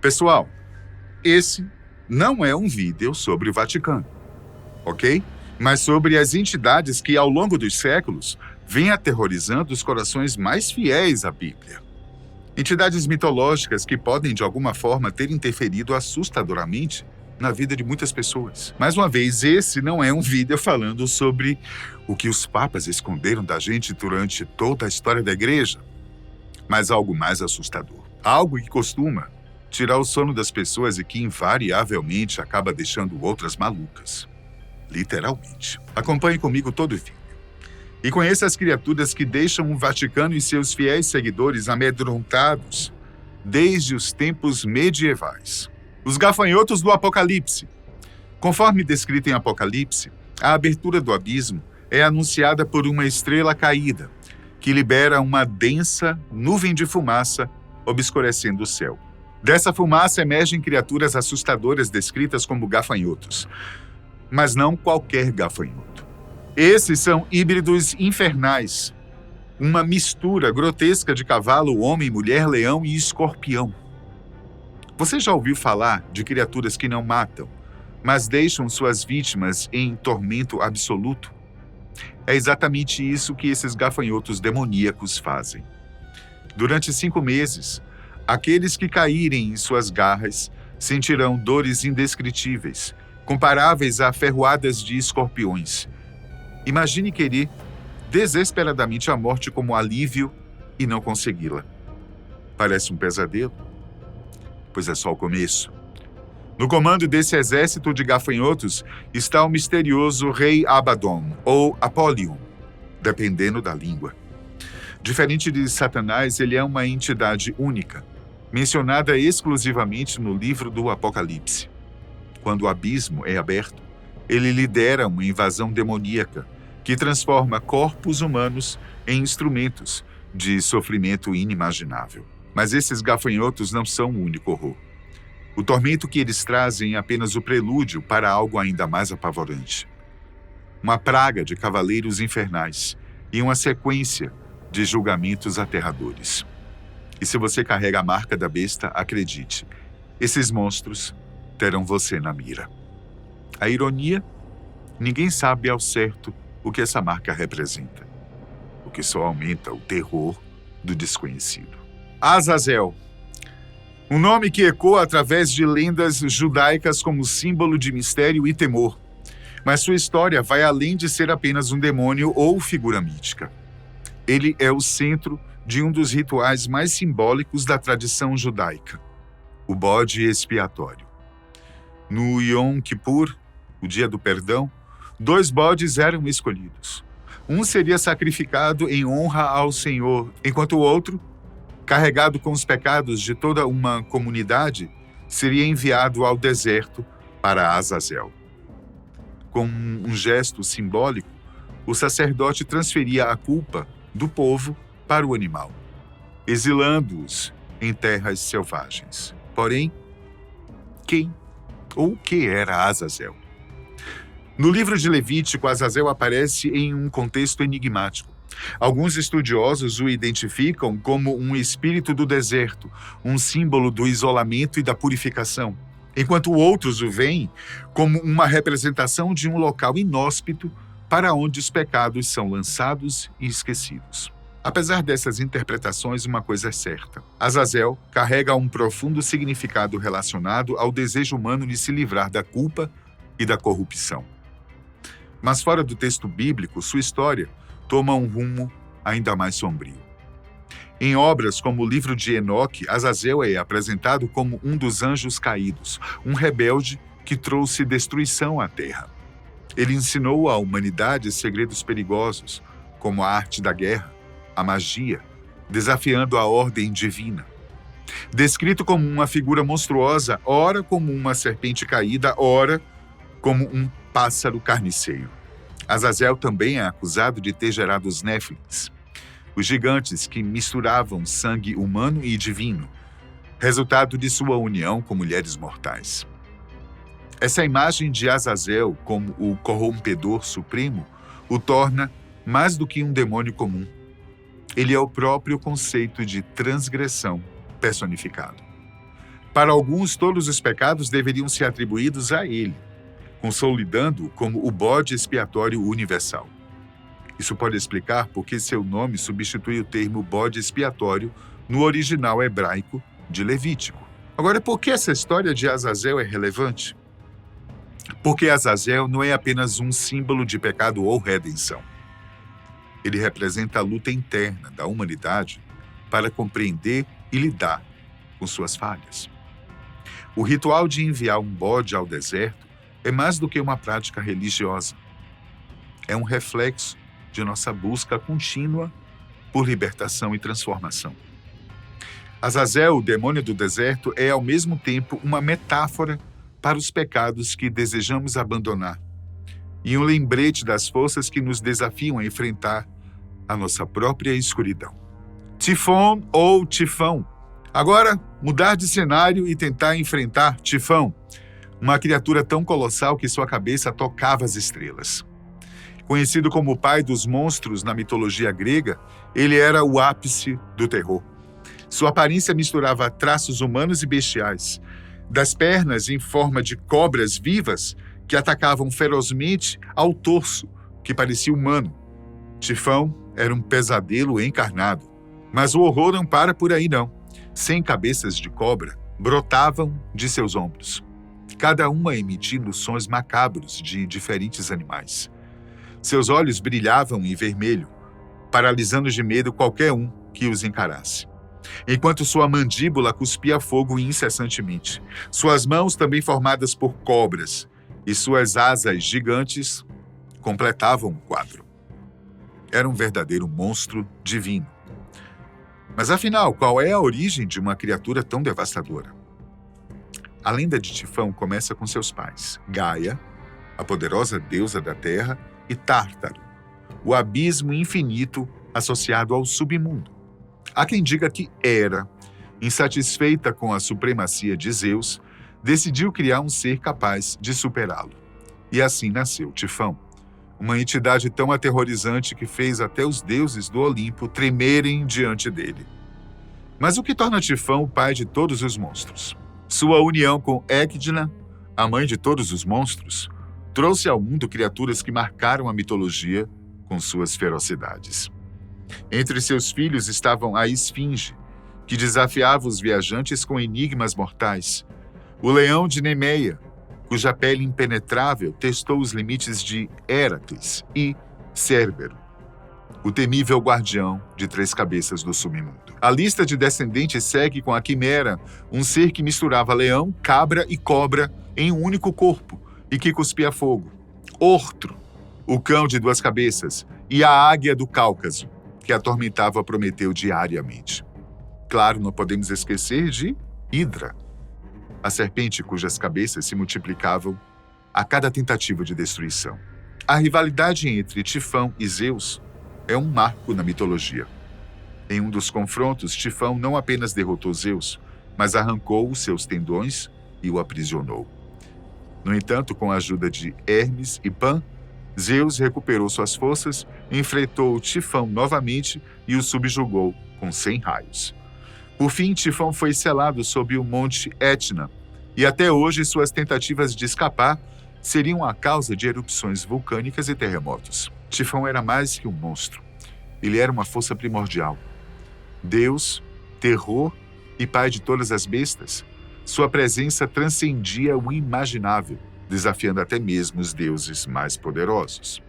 Pessoal, esse não é um vídeo sobre o Vaticano, ok? Mas sobre as entidades que, ao longo dos séculos, vêm aterrorizando os corações mais fiéis à Bíblia. Entidades mitológicas que podem, de alguma forma, ter interferido assustadoramente na vida de muitas pessoas. Mais uma vez, esse não é um vídeo falando sobre o que os papas esconderam da gente durante toda a história da igreja, mas algo mais assustador. Algo que costuma tirar o sono das pessoas e que invariavelmente acaba deixando outras malucas. Literalmente. Acompanhe comigo todo o vídeo. E conheça as criaturas que deixam o Vaticano e seus fiéis seguidores amedrontados desde os tempos medievais. Os gafanhotos do Apocalipse. Conforme descrito em Apocalipse, a abertura do abismo é anunciada por uma estrela caída, que libera uma densa nuvem de fumaça obscurecendo o céu. Dessa fumaça emergem criaturas assustadoras descritas como gafanhotos. Mas não qualquer gafanhoto. Esses são híbridos infernais, uma mistura grotesca de cavalo, homem, mulher, leão e escorpião. Você já ouviu falar de criaturas que não matam, mas deixam suas vítimas em tormento absoluto? É exatamente isso que esses gafanhotos demoníacos fazem. Durante 5 meses, aqueles que caírem em suas garras sentirão dores indescritíveis, comparáveis a ferroadas de escorpiões. Imagine querer desesperadamente a morte como alívio e não consegui-la. Parece um pesadelo? Pois é só o começo. No comando desse exército de gafanhotos está o misterioso rei Abaddon, ou Apollyon, dependendo da língua. Diferente de Satanás, ele é uma entidade única, mencionada exclusivamente no livro do Apocalipse. Quando o abismo é aberto, ele lidera uma invasão demoníaca que transforma corpos humanos em instrumentos de sofrimento inimaginável. Mas esses gafanhotos não são o único horror. O tormento que eles trazem é apenas o prelúdio para algo ainda mais apavorante. Uma praga de cavaleiros infernais e uma sequência de julgamentos aterradores. E se você carrega a marca da besta, acredite, esses monstros terão você na mira. A ironia? Ninguém sabe ao certo o que essa marca representa, o que só aumenta o terror do desconhecido. Azazel. Um nome que ecoa através de lendas judaicas como símbolo de mistério e temor. Mas sua história vai além de ser apenas um demônio ou figura mítica. Ele é o centro de um dos rituais mais simbólicos da tradição judaica, o bode expiatório. No Yom Kippur, o dia do perdão, 2 bodes eram escolhidos. Um seria sacrificado em honra ao Senhor, enquanto o outro, carregado com os pecados de toda uma comunidade, seria enviado ao deserto para Azazel. Com um gesto simbólico, o sacerdote transferia a culpa do povo para o animal, exilando-os em terras selvagens. Porém, quem ou o que era Azazel? No livro de Levítico, Azazel aparece em um contexto enigmático. Alguns estudiosos o identificam como um espírito do deserto, um símbolo do isolamento e da purificação, enquanto outros o veem como uma representação de um local inóspito para onde os pecados são lançados e esquecidos. Apesar dessas interpretações, uma coisa é certa. Azazel carrega um profundo significado relacionado ao desejo humano de se livrar da culpa e da corrupção. Mas fora do texto bíblico, sua história toma um rumo ainda mais sombrio. Em obras como o livro de Enoque, Azazel é apresentado como um dos anjos caídos, um rebelde que trouxe destruição à terra. Ele ensinou à humanidade segredos perigosos, como a arte da guerra, a magia, desafiando a ordem divina. Descrito como uma figura monstruosa, ora como uma serpente caída, ora como um pássaro carniceiro. Azazel também é acusado de ter gerado os Néfilins, os gigantes que misturavam sangue humano e divino, resultado de sua união com mulheres mortais. Essa imagem de Azazel como o corrompedor supremo o torna mais do que um demônio comum. Ele é o próprio conceito de transgressão personificado. Para alguns, todos os pecados deveriam ser atribuídos a ele, consolidando-o como o bode expiatório universal. Isso pode explicar por que seu nome substitui o termo bode expiatório no original hebraico de Levítico. Agora, por que essa história de Azazel é relevante? Porque Azazel não é apenas um símbolo de pecado ou redenção. Ele representa a luta interna da humanidade para compreender e lidar com suas falhas. O ritual de enviar um bode ao deserto é mais do que uma prática religiosa. É um reflexo de nossa busca contínua por libertação e transformação. Azazel, o demônio do deserto, é ao mesmo tempo uma metáfora para os pecados que desejamos abandonar e um lembrete das forças que nos desafiam a enfrentar a nossa própria escuridão. Tifon ou Tifão. Agora, mudar de cenário e tentar enfrentar Tifão, uma criatura tão colossal que sua cabeça tocava as estrelas. Conhecido como o pai dos monstros na mitologia grega, ele era o ápice do terror. Sua aparência misturava traços humanos e bestiais, das pernas em forma de cobras vivas que atacavam ferozmente ao torso, que parecia humano. Tifão era um pesadelo encarnado. Mas o horror não para por aí, não. 100 cabeças de cobra brotavam de seus ombros, cada uma emitindo sons macabros de diferentes animais. Seus olhos brilhavam em vermelho, paralisando de medo qualquer um que os encarasse, enquanto sua mandíbula cuspia fogo incessantemente. Suas mãos, também formadas por cobras, e suas asas gigantes completavam o quadro. Era um verdadeiro monstro divino. Mas afinal, qual é a origem de uma criatura tão devastadora? A lenda de Tifão começa com seus pais, Gaia, a poderosa deusa da terra, e Tártaro, o abismo infinito associado ao submundo. Há quem diga que Hera, insatisfeita com a supremacia de Zeus, decidiu criar um ser capaz de superá-lo. E assim nasceu Tifão, uma entidade tão aterrorizante que fez até os deuses do Olimpo tremerem diante dele. Mas o que torna Tifão o pai de todos os monstros? Sua união com Ecdna, a mãe de todos os monstros, trouxe ao mundo criaturas que marcaram a mitologia com suas ferocidades. Entre seus filhos estavam a Esfinge, que desafiava os viajantes com enigmas mortais, o leão de Nemeia, cuja pele impenetrável testou os limites de Héracles, e Cérbero, o temível guardião de 3 cabeças do submundo. A lista de descendentes segue com a Quimera, um ser que misturava leão, cabra e cobra em um único corpo e que cuspia fogo. Ortro, o cão de 2 cabeças, e a águia do Cáucaso, que atormentava Prometeu diariamente. Claro, não podemos esquecer de Hidra, a serpente cujas cabeças se multiplicavam a cada tentativa de destruição. A rivalidade entre Tifão e Zeus é um marco na mitologia. Em um dos confrontos, Tifão não apenas derrotou Zeus, mas arrancou os seus tendões e o aprisionou. No entanto, com a ajuda de Hermes e Pan, Zeus recuperou suas forças, enfrentou Tifão novamente e o subjugou com 100 raios. Por fim, Tifão foi selado sob o monte Etna, e até hoje suas tentativas de escapar seriam a causa de erupções vulcânicas e terremotos. Tifão era mais que um monstro. Ele era uma força primordial. Deus, terror e pai de todas as bestas, sua presença transcendia o imaginável, desafiando até mesmo os deuses mais poderosos.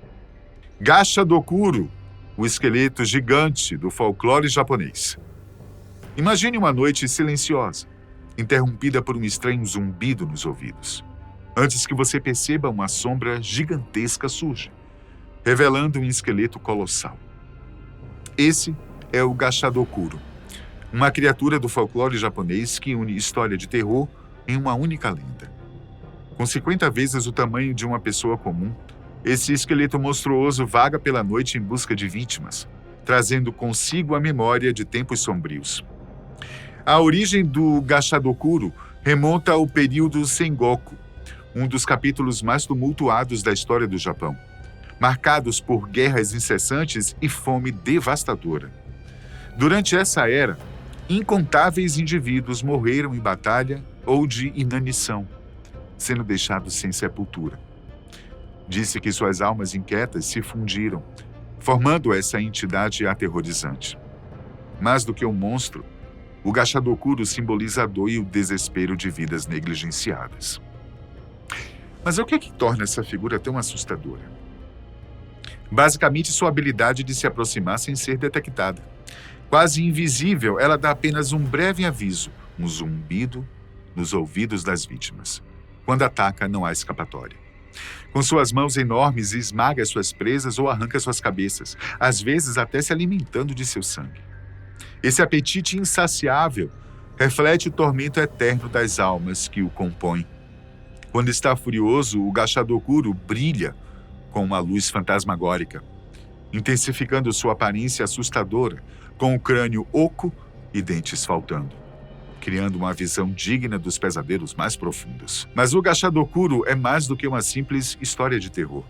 Gashadokuro, o esqueleto gigante do folclore japonês. Imagine uma noite silenciosa, interrompida por um estranho zumbido nos ouvidos. Antes que você perceba, uma sombra gigantesca surge, revelando um esqueleto colossal. Esse é o Gashadokuro, uma criatura do folclore japonês que une história de terror em uma única lenda. Com 50 vezes o tamanho de uma pessoa comum, esse esqueleto monstruoso vaga pela noite em busca de vítimas, trazendo consigo a memória de tempos sombrios. A origem do Gashadokuro remonta ao período Sengoku, um dos capítulos mais tumultuados da história do Japão, marcados por guerras incessantes e fome devastadora. Durante essa era, incontáveis indivíduos morreram em batalha ou de inanição, sendo deixados sem sepultura. Disse que suas almas inquietas se fundiram, formando essa entidade aterrorizante. Mais do que um monstro, o Gachadokuro simboliza a dor e o desespero de vidas negligenciadas. Mas o que é que torna essa figura tão assustadora? Basicamente, sua habilidade de se aproximar sem ser detectada. Quase invisível, ela dá apenas um breve aviso, um zumbido nos ouvidos das vítimas. Quando ataca, não há escapatória. Com suas mãos enormes, esmaga suas presas ou arranca suas cabeças, às vezes até se alimentando de seu sangue. Esse apetite insaciável reflete o tormento eterno das almas que o compõem. Quando está furioso, o Gachadokuro brilha com uma luz fantasmagórica, intensificando sua aparência assustadora, com o crânio oco e dentes faltando, criando uma visão digna dos pesadelos mais profundos. Mas o Gachadokuro é mais do que uma simples história de terror.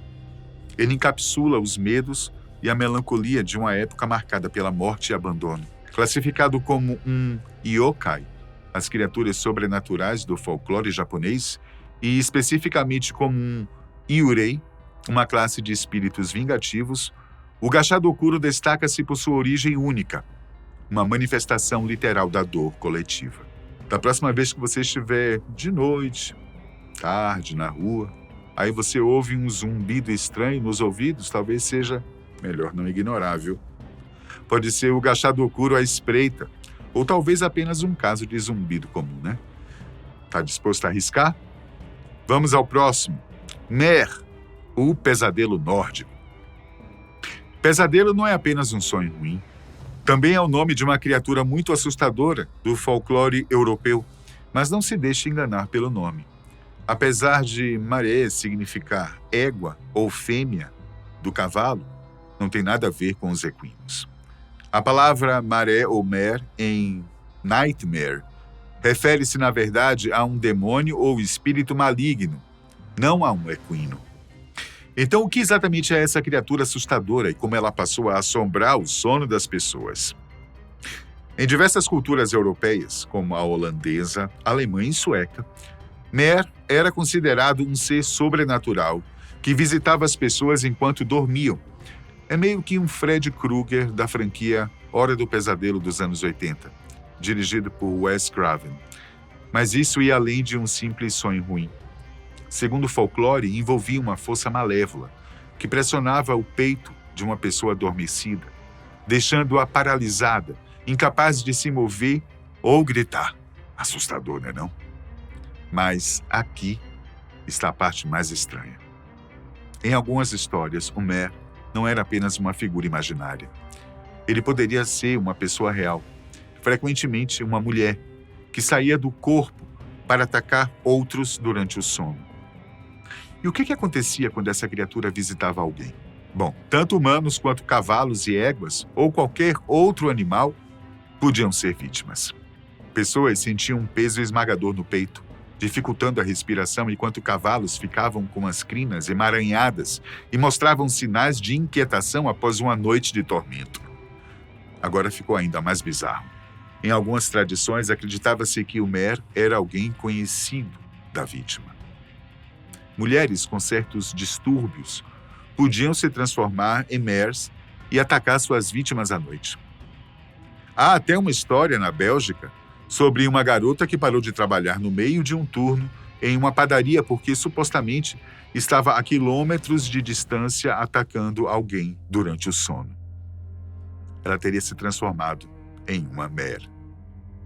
Ele encapsula os medos e a melancolia de uma época marcada pela morte e abandono. Classificado como um yokai, as criaturas sobrenaturais do folclore japonês, e especificamente como um yurei, uma classe de espíritos vingativos, o Gachadokuro destaca-se por sua origem única, uma manifestação literal da dor coletiva. Da próxima vez que você estiver de noite, tarde, na rua, aí você ouve um zumbido estranho nos ouvidos, talvez seja melhor não ignorar, viu? Pode ser o Gachadokuro à espreita, ou talvez apenas um caso de zumbido comum, né? Tá disposto a arriscar? Vamos ao próximo. Mer, o pesadelo nórdico. Pesadelo não é apenas um sonho ruim. Também é o nome de uma criatura muito assustadora do folclore europeu, mas não se deixe enganar pelo nome. Apesar de maré significar égua ou fêmea do cavalo, não tem nada a ver com os equinos. A palavra maré ou mer em nightmare refere-se, na verdade, a um demônio ou espírito maligno, não a um equino. Então, o que exatamente é essa criatura assustadora e como ela passou a assombrar o sono das pessoas? Em diversas culturas europeias, como a holandesa, alemã e sueca, Mer era considerado um ser sobrenatural que visitava as pessoas enquanto dormiam. É meio que um Fred Krueger da franquia Hora do Pesadelo dos anos 80, dirigido por Wes Craven. Mas isso ia além de um simples sonho ruim. Segundo o folclore, envolvia uma força malévola que pressionava o peito de uma pessoa adormecida, deixando-a paralisada, incapaz de se mover ou gritar. Assustador, né não? Mas aqui está a parte mais estranha. Em algumas histórias, o Mer não era apenas uma figura imaginária. Ele poderia ser uma pessoa real, frequentemente uma mulher, que saía do corpo para atacar outros durante o sono. E o que acontecia quando essa criatura visitava alguém? Bom, tanto humanos quanto cavalos e éguas, ou qualquer outro animal, podiam ser vítimas. Pessoas sentiam um peso esmagador no peito, dificultando a respiração enquanto cavalos ficavam com as crinas emaranhadas e mostravam sinais de inquietação após uma noite de tormento. Agora ficou ainda mais bizarro. Em algumas tradições, acreditava-se que o Mer era alguém conhecido da vítima. Mulheres com certos distúrbios podiam se transformar em Mers e atacar suas vítimas à noite. Há até uma história na Bélgica sobre uma garota que parou de trabalhar no meio de um turno em uma padaria porque supostamente estava a quilômetros de distância atacando alguém durante o sono. Ela teria se transformado em uma Mer.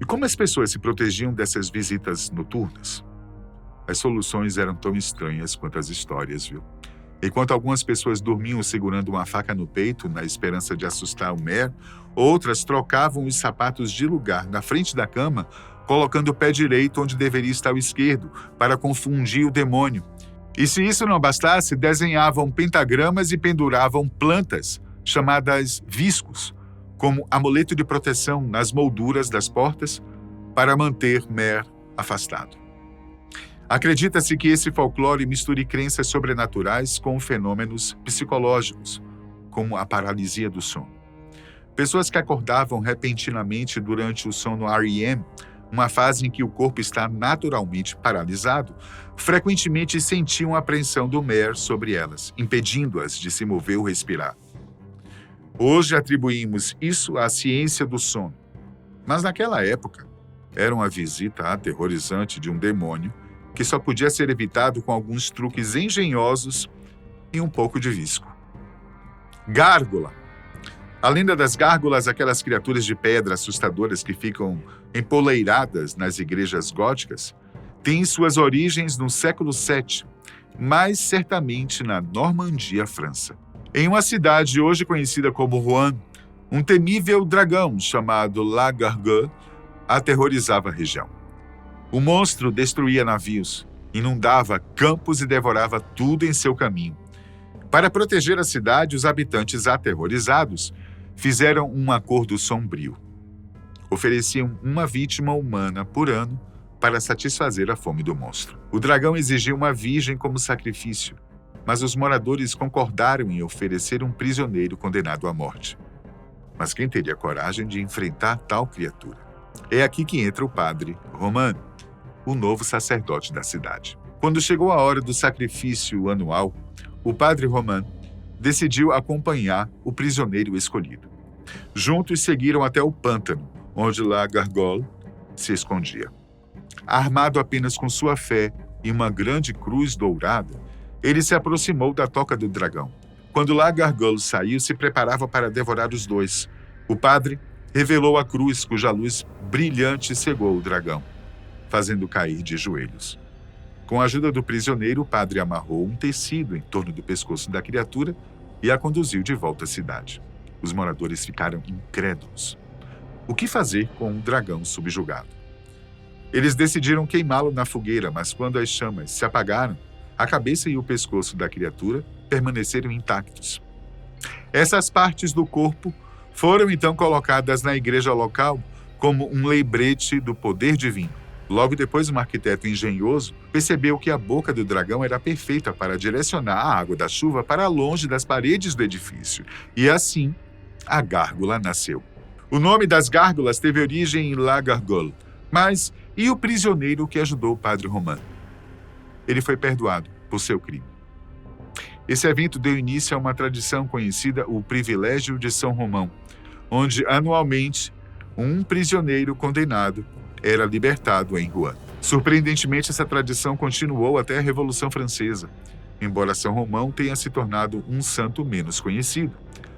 E como as pessoas se protegiam dessas visitas noturnas? As soluções eram tão estranhas quanto as histórias, viu? Enquanto algumas pessoas dormiam segurando uma faca no peito na esperança de assustar o Mer, outras trocavam os sapatos de lugar na frente da cama, colocando o pé direito onde deveria estar o esquerdo, para confundir o demônio. E se isso não bastasse, desenhavam pentagramas e penduravam plantas, chamadas viscos, como amuleto de proteção nas molduras das portas, para manter Mer afastado. Acredita-se que esse folclore misture crenças sobrenaturais com fenômenos psicológicos, como a paralisia do sono. Pessoas que acordavam repentinamente durante o sono REM uma fase em que o corpo está naturalmente paralisado, frequentemente sentiam a apreensão do mer sobre elas, impedindo-as de se mover ou respirar. Hoje atribuímos isso à ciência do sono, mas naquela época era uma visita aterrorizante de um demônio que só podia ser evitado com alguns truques engenhosos e um pouco de visco. Gárgula. A lenda das gárgulas, aquelas criaturas de pedra assustadoras que ficam empoleiradas nas igrejas góticas, tem suas origens no século VII, mais certamente na Normandia, França. Em uma cidade hoje conhecida como Rouen, um temível dragão chamado La Gargue aterrorizava a região. O monstro destruía navios, inundava campos e devorava tudo em seu caminho. Para proteger a cidade, os habitantes aterrorizados fizeram um acordo sombrio. Ofereciam uma vítima humana por ano para satisfazer a fome do monstro. O dragão exigia uma virgem como sacrifício, mas os moradores concordaram em oferecer um prisioneiro condenado à morte. Mas quem teria coragem de enfrentar tal criatura? É aqui que entra o padre Romain, o novo sacerdote da cidade. Quando chegou a hora do sacrifício anual, o padre Romain decidiu acompanhar o prisioneiro escolhido. Juntos seguiram até o pântano, onde La Gargole se escondia. Armado apenas com sua fé e uma grande cruz dourada, ele se aproximou da toca do dragão. Quando La Gargole saiu, se preparava para devorar os dois. O padre revelou a cruz, cuja luz brilhante cegou o dragão, fazendo cair de joelhos. Com a ajuda do prisioneiro, o padre amarrou um tecido em torno do pescoço da criatura e a conduziu de volta à cidade. Os moradores ficaram incrédulos. O que fazer com um dragão subjugado? Eles decidiram queimá-lo na fogueira, mas quando as chamas se apagaram, a cabeça e o pescoço da criatura permaneceram intactos. Essas partes do corpo foram então colocadas na igreja local como um lembrete do poder divino. Logo depois, um arquiteto engenhoso percebeu que a boca do dragão era perfeita para direcionar a água da chuva para longe das paredes do edifício. E assim, a gárgula nasceu. O nome das gárgulas teve origem em La Gargole. Mas e o prisioneiro que ajudou o padre Romain? Ele foi perdoado por seu crime. Esse evento deu início a uma tradição conhecida, o Privilégio de São Romão, onde anualmente um prisioneiro condenado era libertado em Rouen. Surpreendentemente, essa tradição continuou até a Revolução Francesa, embora São Romão tenha se tornado um santo menos conhecido.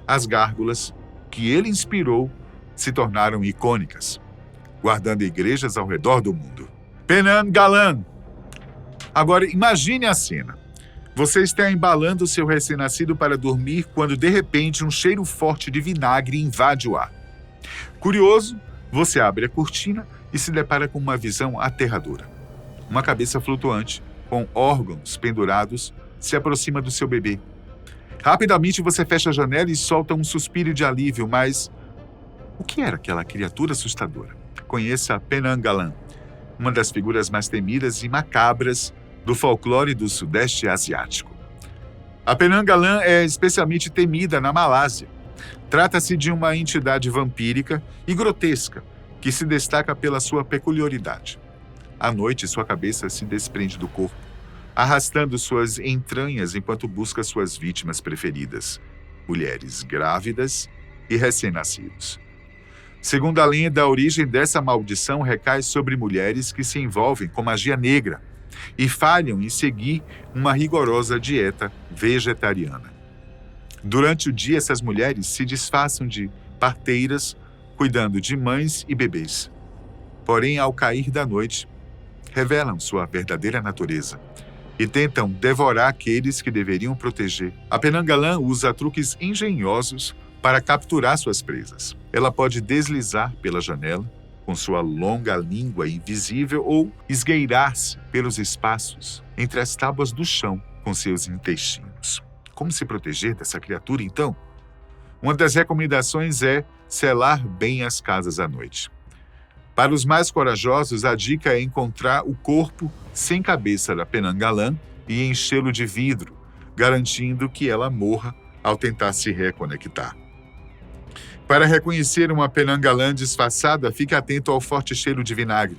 As gárgulas que ele inspirou se tornaram icônicas, guardando igrejas ao redor do mundo. Penanggalan. Agora, imagine a cena. Você está embalando seu recém-nascido para dormir quando, de repente, um cheiro forte de vinagre invade o ar. Curioso, você abre a cortina e se depara com uma visão aterradora. Uma cabeça flutuante, com órgãos pendurados, se aproxima do seu bebê. Rapidamente você fecha a janela e solta um suspiro de alívio, mas o que era aquela criatura assustadora? Conheça Penanggalan, uma das figuras mais temidas e macabras do folclore do Sudeste Asiático. A Penanggalan é especialmente temida na Malásia. Trata-se de uma entidade vampírica e grotesca, que se destaca pela sua peculiaridade. À noite, sua cabeça se desprende do corpo, arrastando suas entranhas enquanto busca suas vítimas preferidas, mulheres grávidas e recém-nascidos. Segundo a lenda, a origem dessa maldição recai sobre mulheres que se envolvem com magia negra e falham em seguir uma rigorosa dieta vegetariana. Durante o dia, essas mulheres se disfarçam de parteiras, cuidando de mães e bebês. Porém, ao cair da noite, revelam sua verdadeira natureza e tentam devorar aqueles que deveriam proteger. A Penanggalan usa truques engenhosos para capturar suas presas. Ela pode deslizar pela janela com sua longa língua invisível ou esgueirar-se pelos espaços entre as tábuas do chão com seus intestinos. Como se proteger dessa criatura, então? Uma das recomendações é selar bem as casas à noite. Para os mais corajosos, a dica é encontrar o corpo sem cabeça da Penanggalan e enchê-lo de vidro, garantindo que ela morra ao tentar se reconectar. Para reconhecer uma Penanggalan disfarçada, fique atento ao forte cheiro de vinagre.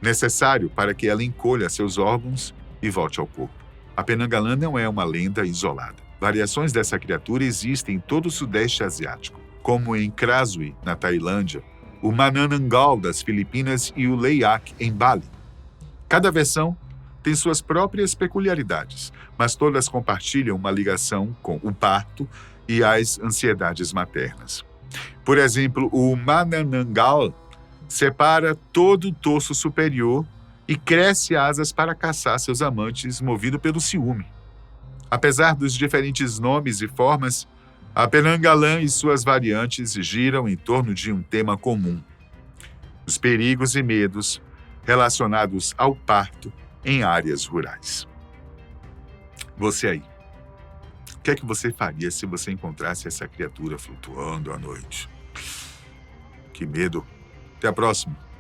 necessário para que ela encolha seus órgãos e volte ao corpo. A Penanggalan não é uma lenda isolada. Variações dessa criatura existem em todo o Sudeste Asiático, como em Krasui, na Tailândia, o Manananggal das Filipinas e o Leiak, em Bali. Cada versão tem suas próprias peculiaridades, mas todas compartilham uma ligação com o parto e as ansiedades maternas. Por exemplo, o Manananggal separa todo o torso superior e cresce asas para caçar seus amantes, movido pelo ciúme. Apesar dos diferentes nomes e formas, a Penanggalan e suas variantes giram em torno de um tema comum: os perigos e medos relacionados ao parto em áreas rurais. Você aí, o que é que você faria se você encontrasse essa criatura flutuando à noite? Que medo! Até a próxima!